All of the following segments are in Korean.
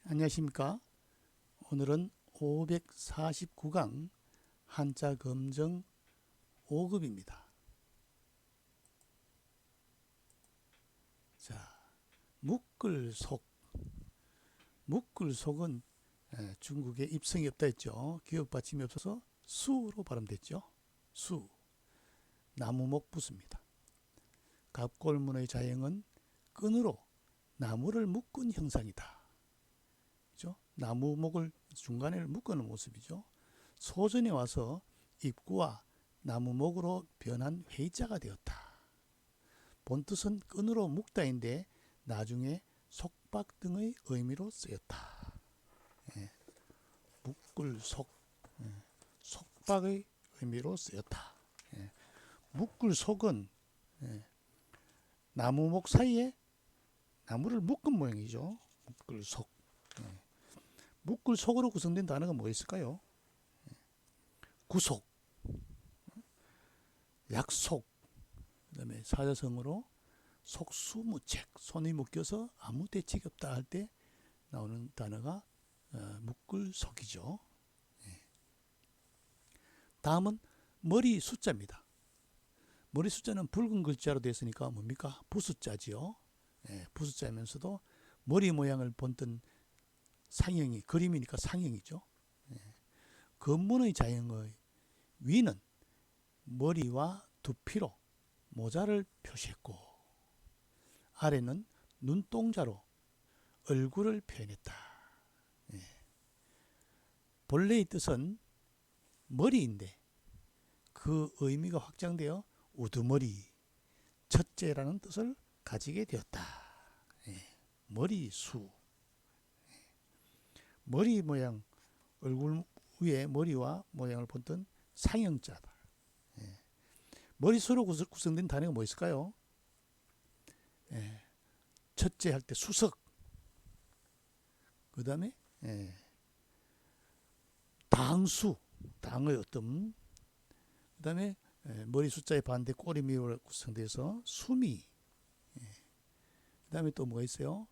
안녕하십니까. 오늘은 549강 한자 검정 5급입니다. 자, 묶을속. 묶을속은 중국에 입성이 없다 했죠. 기억 받침이 없어서 수로 발음됐죠. 수. 나무목 부수입니다. 갑골문의 자형은 끈으로 나무를 묶은 형상이다. 그죠? 나무목을 중간에 묶어놓은 모습이죠. 소전에 와서 입구와 나무목으로 변한 회자가 되었다. 본뜻은 끈으로 묶다인데 나중에 속박 등의 의미로 쓰였다. 묶을 속, 속박의 의미로 쓰였다. 묶을 속은 나무목 사이에 나무를 묶은 모양이죠. 묶을 속. 묶을 속으로 구성된 단어가 뭐 있을까요? 구속, 약속, 그 다음에 사자성어로 속수무책, 손이 묶여서 아무 대책이 없다 할 때 나오는 단어가 묶을 속이죠. 다음은 머리 숫자입니다. 머리 숫자는 붉은 글자로 되어 있으니까 뭡니까? 부숫자지요. 부숫자면서도 머리 모양을 본뜬 상형이, 그림이니까 상형이죠. 검문의 자형의 위는 머리와 두피로 모자를 표시했고 아래는 눈동자로 얼굴을 표현했다. 본래의 뜻은 머리인데 그 의미가 확장되어 우두머리, 첫째라는 뜻을 가지게 되었다. 머리수. 머리 모양, 얼굴 위에 머리와 모양을 본뜬 상형자다. 머리수로 구성된 단어가 뭐 있을까요? 첫째 할 때 수석, 그 다음에 당수, 당의 어떤, 그 다음에 머리 숫자의 반대 꼬리미로 구성돼서 수미, 그 다음에 또 뭐가 있어요?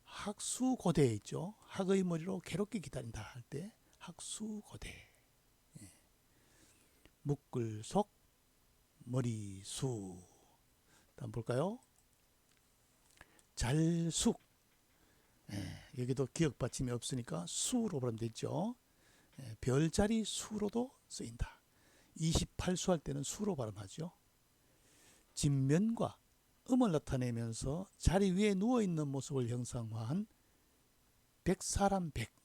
학수고대 있죠. 학의 머리로 괴롭게 기다린다 할 때 학수고대. 묶을속, 머리수. 다음 볼까요? 잘숙. 여기도 기억 받침이 없으니까 수로 발음되죠. 별자리 수로도 쓰인다. 28수 할 때는 수로 발음하죠. 진면과 음을 나타내면서 자리 위에 누워있는 모습을 형상화한 백사람 백.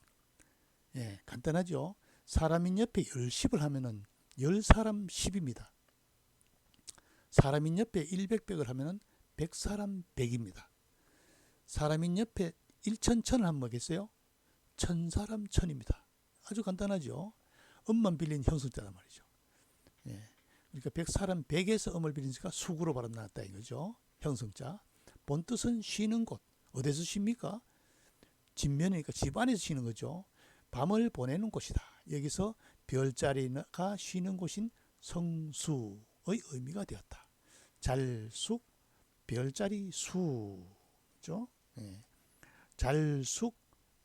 간단하죠. 사람인 옆에 열십을 하면은 10사람 10입니다. 사람인 옆에 100백을 하면은 100사람 100입니다. 사람인 옆에 1000천을 하면 뭐겠어요? 1000사람 1000입니다. 아주 간단하죠. 음만 빌린 형성자란 말이죠. 그러니까 100사람 100에서 음을 빌리니까 숙으로 발음 나왔다 이거죠. 형성자. 본뜻은 쉬는 곳. 어디서 쉽니까? 집면이니까 집 안에서 쉬는 거죠. 밤을 보내는 곳이다. 여기서 별자리가 쉬는 곳인 성수의 의미가 되었다. 잘숙, 별자리 수죠. 잘숙,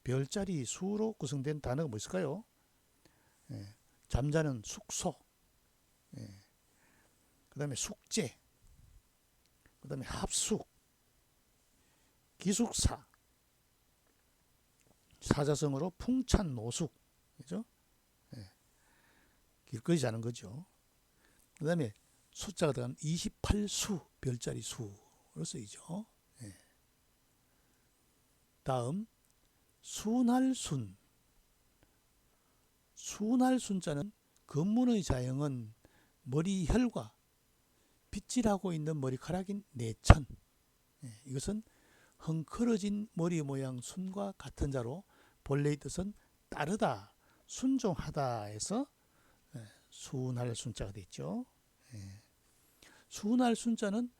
별자리 수로 구성된 단어가 뭐 있을까요? 잠자는 숙소, 그 다음에 숙제, 그 다음에 합숙, 기숙사, 사자성어로 풍찬 노숙, 그죠? 길거리 자는 거죠. 그 다음에 숫자가 들어가면 28수, 별자리 수로 쓰이죠. 다음, 순할순. 순할순자는 검문의 자형은 머리혈과 빗질하고 있는 머리카락인 내천. 이것은 헝클어진 머리 모양 순과 같은 자로 본래의 뜻은 따르다, 순종하다 해서 순할 순자가 됐죠. 순할 순자는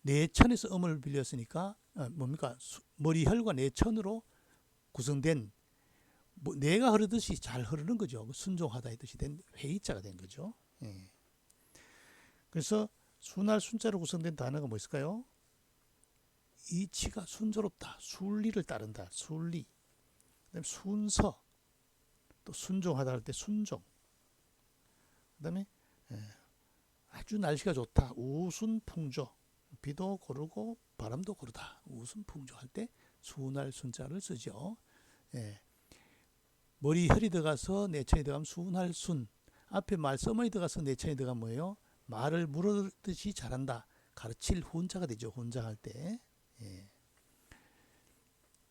내천에서 음을 빌렸으니까 뭡니까? 머리혈과 내천으로 구성된 뇌가 흐르듯이 잘 흐르는 거죠. 순종하다의 뜻이 된 회의자가 된 거죠. 그래서 순할 순자로 구성된 단어가 뭐 있을까요? 이치가 순조롭다. 순리를 따른다. 순리. 그다음에 순서. 또 순종하다 할 때 순종. 그다음에 아주 날씨가 좋다. 우순풍조. 비도 고르고 바람도 고르다. 우순풍조 할 때 순할 순자를 쓰죠. 예. 머리 혈이 들어가서 내천이 들어가면 순할 순. 앞에 말씀이 들어가서 내천이 들어가면 뭐예요? 말을 물어듯이 잘한다. 가르칠 훈자가 되죠. 훈자 할 때. 예.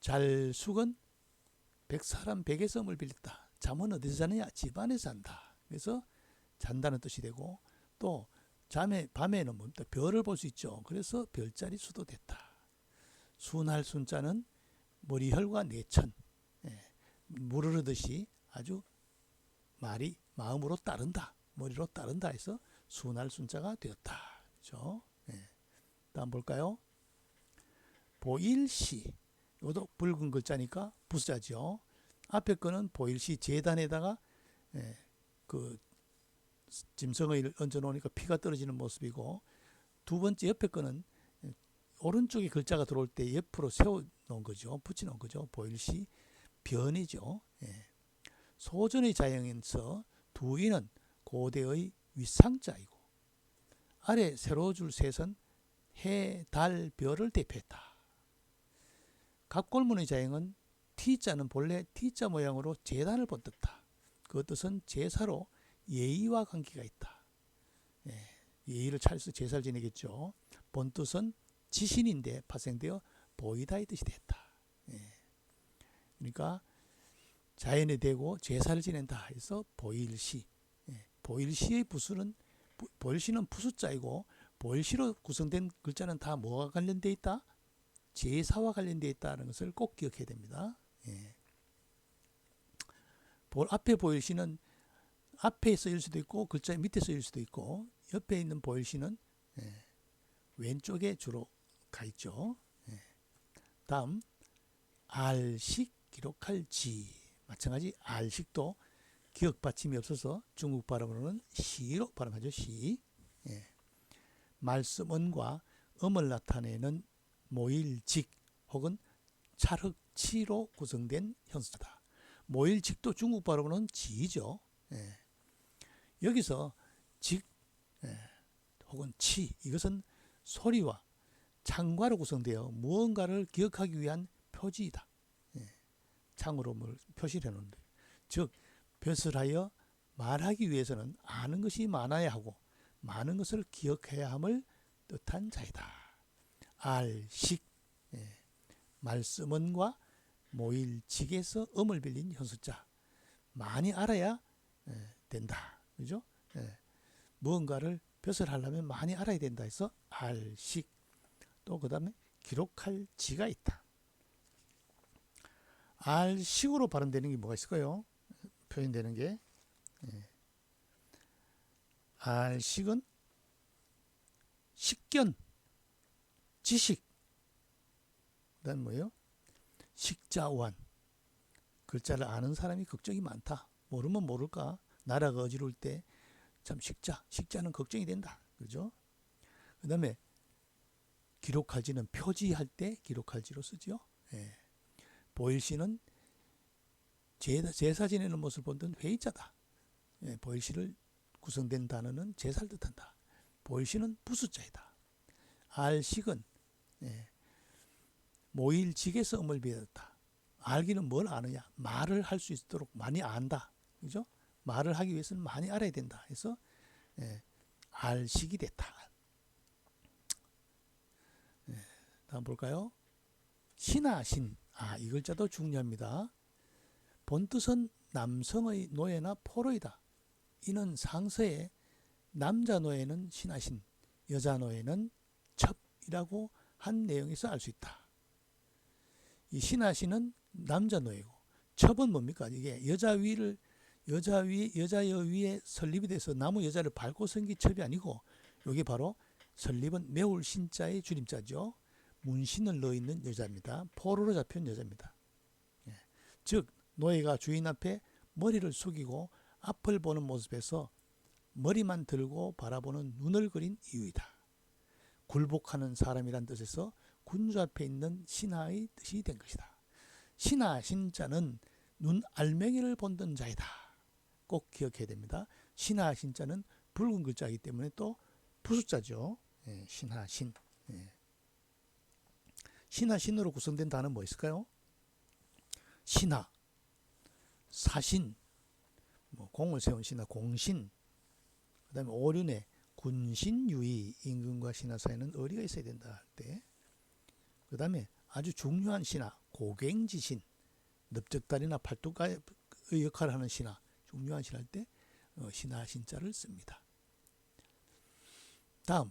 잘숙은 백사람 백의 썸을 빌렸다. 잠은 어디서 자느냐? 집안에서 잔다. 그래서 잔다는 뜻이 되고, 또 밤에는 뭡니까? 별을 볼 수 있죠. 그래서 별자리 수도 됐다. 순할 순자는 머리혈과 내천, 물으르듯이 아주 말이 마음으로 따른다. 머리로 따른다 해서 순할 순자가 되었다. 그렇죠? 다음 볼까요? 보일시. 이것도 붉은 글자니까 부자죠. 앞에 거는 보일시 재단에다가 그 짐승을 얹어 놓으니까 피가 떨어지는 모습이고, 두 번째 옆에 거는 오른쪽에 글자가 들어올 때 옆으로 세워 놓은 거죠. 붙여 놓은 거죠. 보일시 변이죠. 소전의 자형에서 두이는 고대의 윗상자이고, 아래 세로 줄 셋은 해, 달, 별을 대표했다. 갑골문의 자형은 T자는 본래 T자 모양으로 제단을 본떴다. 그 뜻은 제사로 예의와 관계가 있다. 예의를 차려서 제사를 지내겠죠. 본 뜻은 지신인데 파생되어 보이다의 뜻이 됐다. 그러니까 자연에 대고 제사를 지낸다 해서 보일시. 보일시의 부수는 보일시는 부수자이고, 보일시로 구성된 글자는 다 뭐가 관련되어 있다? 제사와 관련되어 있다는 것을 꼭 기억해야 됩니다. 앞에 보일시는 앞에 쓰일 수도 있고 글자 밑에 쓰일 수도 있고, 옆에 있는 보일시는 왼쪽에 주로 가 있죠. 다음 알식 기록할 지. 마찬가지 알식도 기억 받침이 없어서 중국 발음으로는 시로 발음하죠. 시. 말씀언과 음을 나타내는 모일직 혹은 찰흑치로 구성된 현수다. 모일직도 중국 발음으로는 지죠. 여기서 직 혹은 치, 이것은 소리와 창과로 구성되어 무언가를 기억하기 위한 표지이다. 창으로 뭘 표시를 해놓는데, 즉 벼슬하여 말하기 위해서는 아는 것이 많아야 하고 많은 것을 기억해야 함을 뜻한 자이다. 알식, 말씀언과 모일직에서 음을 빌린 현수자. 많이 알아야 된다. 그죠? 무언가를 벼슬하려면 많이 알아야 된다 해서 알식. 또 그 다음에 기록할 지가 있다. 알식으로 발음되는 게 뭐가 있을까요? 표현되는 게. 알식은 식견, 지식. 그 다음 뭐예요? 식자완. 글자를 아는 사람이 걱정이 많다. 모르면 모를까. 나라가 어지러울 때 참 식자는 걱정이 된다. 그죠? 그 다음에 기록할지는 표지할 때 기록할지로 쓰죠. 보일시는 제사 지내는 모습을 본던 회의자다. 보일시를 구성된 단어는 제사를 뜻한다. 보일시는 부수자이다. 알식은 모일직에서 음을 비롯했다. 알기는 뭘 아느냐? 말을 할 수 있도록 많이 안다. 그죠? 말을 하기 위해서는 많이 알아야 된다. 해서 알식이 됐다. 다음 볼까요? 신하신. 이 글자도 중요합니다. 본뜻은 남성의 노예나 포로이다. 이는 상서에 남자 노예는 신하신, 여자 노예는 첩이라고 한 내용에서 알 수 있다. 이 신하신은 남자 노예고, 첩은 뭡니까? 이게 여자 위에 설립이 돼서 나무 여자를 밟고 생긴 첩이 아니고, 이게 바로 설립은 매울 신자의 줄임자죠. 문신을 넣어 있는 여자입니다. 포로로 잡힌 여자입니다. 즉 노예가 주인 앞에 머리를 숙이고 앞을 보는 모습에서 머리만 들고 바라보는 눈을 그린 이유이다. 굴복하는 사람이란 뜻에서 군주 앞에 있는 신하의 뜻이 된 것이다. 신하 신자는 눈 알맹이를 본던 자이다. 꼭 기억해야 됩니다. 신하 신자는 붉은 글자이기 때문에 또 부숫자죠. 예, 신하 신. 예. 신하 신으로 구성된 단어는 뭐 있을까요? 신하, 사신, 뭐 공을 세운 신하 공신, 그 다음에 오륜에 군신 유의, 임금과 신하 사이에는 의리가 있어야 된다 할 때, 그 다음에 아주 중요한 신하 고갱지신, 넓적다리나 팔뚝의 역할을 하는 신하, 중요한 신하 할 때 신하 신자를 씁니다. 다음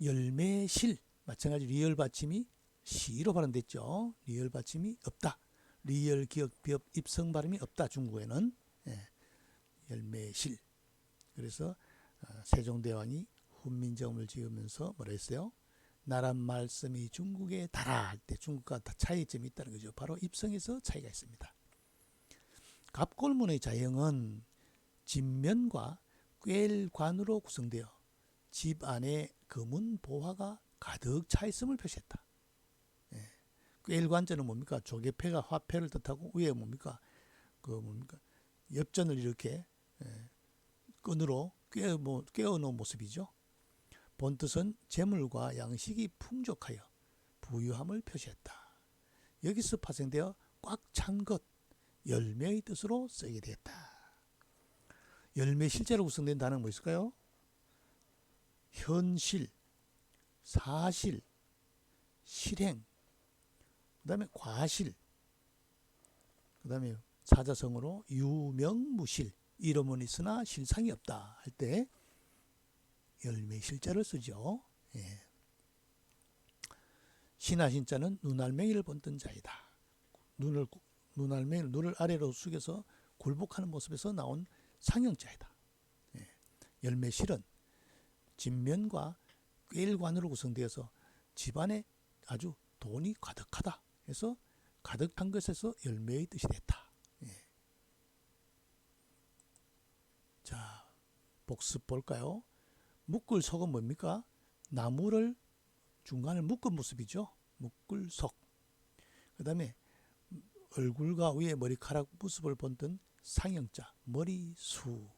열매실, 마찬가지 리을 받침이 시로 발음됐죠. 리을 받침이 없다. 리을 기역 비읍 입성 발음이 없다. 중국에는. 예, 열매실. 그래서 세종대왕이 훈민정음을 지으면서 뭐라 했어요? 나란 말씀이 중국에 달아 할 때 중국과 차이점이 있다는 거죠. 바로 입성에서 차이가 있습니다. 갑골문의 자형은 진면과 꿰일관으로 구성되어 집 안에 금은 보화가 가득 차 있음을 표시했다. 예. 꿰일관자는 뭡니까? 조개패가 화폐를 뜻하고 위에 뭡니까? 엽전을 이렇게 끈으로 꿰어 놓은 모습이죠. 본뜻은 재물과 양식이 풍족하여 부유함을 표시했다. 여기서 파생되어 꽉 찬 것, 열매의 뜻으로 쓰이게 되었다. 열매 실제로 구성된 단어는 뭐 있을까요? 현실, 사실, 실행, 그 다음에 과실, 그 다음에 사자성어로 유명무실, 이름은 있으나 실상이 없다 할 때 열매 실자를 쓰죠. 예. 신하 신자는 눈알맹이를 본뜬 자이다. 눈을 아래로 숙여서 굴복하는 모습에서 나온 상형자이다. 예. 열매 실은 진면과 꿰일관으로 구성되어서 집안에 아주 돈이 가득하다. 그래서 가득한 것에서 열매의 뜻이 됐다. 예. 자, 복습 볼까요? 묶을속은 뭡니까? 나무를 중간을 묶은 모습이죠. 묶을속. 그 다음에 얼굴과 위에 머리카락 모습을 본뜬 상형자, 머리수.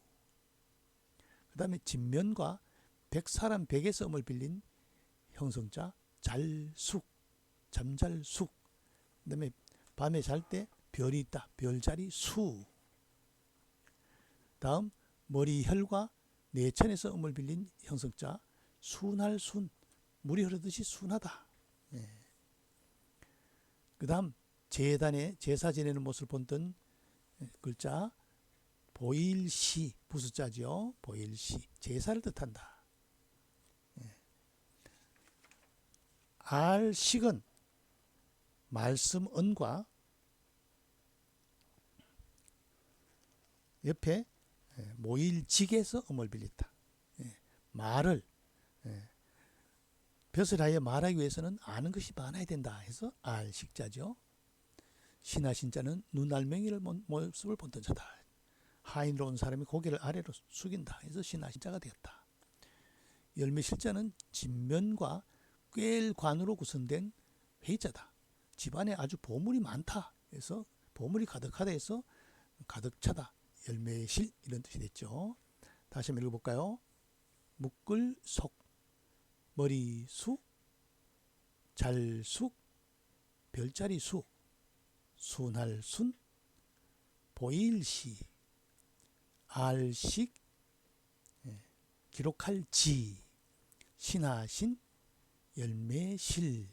그 다음에 진면과 백사람 백에서 음을 빌린 형성자, 잘숙, 잠잘숙. 그 다음에 밤에 잘 때 별이 있다, 별자리 수. 다음 머리혈과 내천에서 음을 빌린 형성자, 순할 순, 물이 흐르듯이 순하다. 예. 그 다음 제단에 제사 지내는 모습을 본뜬 글자 보일시, 부숫자죠. 보일시, 제사를 뜻한다. 예. 알식은 말씀 언과 옆에 모일직에서 음을 빌렸다. 말을 벼슬하여 말하기 위해서는 아는 것이 많아야 된다 해서 알식자죠. 신하 신자는 눈알맹이를 모습을 본뜬 자다. 하인으로 온 사람이 고개를 아래로 숙인다 해서 신하 신자가 되었다. 열매 실자는 진면과 꿰일관으로 구성된 회의자다. 집안에 아주 보물이 많다 해서 보물이 가득하다 해서 가득 차다. 열매의 실, 이런 뜻이 됐죠. 다시 한번 읽어볼까요? 묶을 속, 머리수, 잘숙, 별자리 수, 순할 순, 보일시, 알식, 기록할 지, 신하신, 열매실.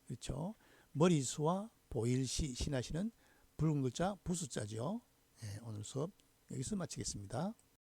그렇죠? 머리수와 보일시, 신하신은 붉은 글자 부숫자죠. 오늘 수업 여기서 마치겠습니다.